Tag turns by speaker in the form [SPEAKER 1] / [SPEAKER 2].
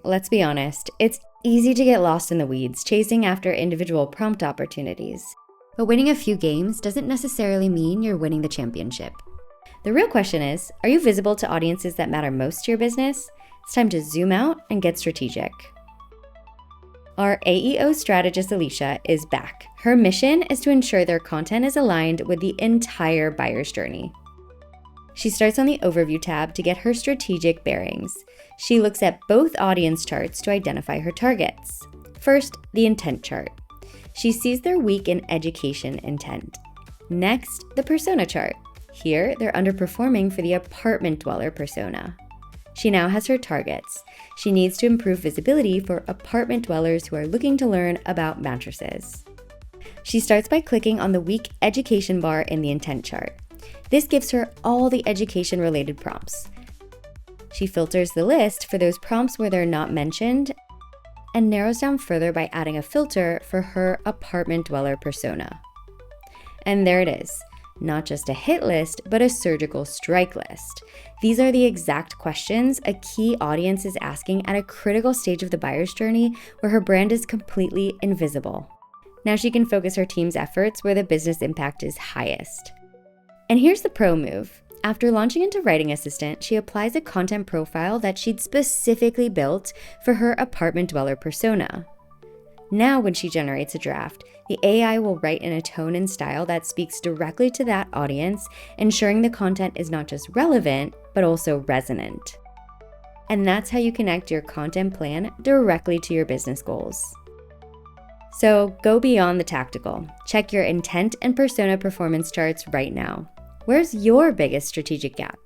[SPEAKER 1] Let's be honest, it's easy to get lost in the weeds chasing after individual prompt opportunities. But winning a few games doesn't necessarily mean you're winning the championship. The real question is, are you visible to audiences that matter most to your business? It's time to zoom out and get strategic. Our AEO strategist, Alicia, is back. Her mission is to ensure their content is aligned with the entire buyer's journey. She starts on the Overview tab to get her strategic bearings. She looks at both audience charts to identify her targets. First, the intent chart. She sees their week in education intent. Next, the persona chart. Here, they're underperforming for the apartment dweller persona. She now has her targets. She needs to improve visibility for apartment dwellers who are looking to learn about mattresses. She starts by clicking on the week education bar in the intent chart. This gives her all the education-related prompts. She filters the list for those prompts where they're not mentioned and narrows down further by adding a filter for her apartment dweller persona. And there it is. Not just a hit list, but a surgical strike list. These are the exact questions a key audience is asking at a critical stage of the buyer's journey where her brand is completely invisible. Now she can focus her team's efforts where the business impact is highest. And here's the pro move. After launching into Writing Assistant, she applies a content profile that she'd specifically built for her apartment dweller persona. Now when she generates a draft, the AI will write in a tone and style that speaks directly to that audience, ensuring the content is not just relevant, but also resonant. And that's how you connect your content plan directly to your business goals. So go beyond the tactical. Check your intent and persona performance charts right now. Where's your biggest strategic gap?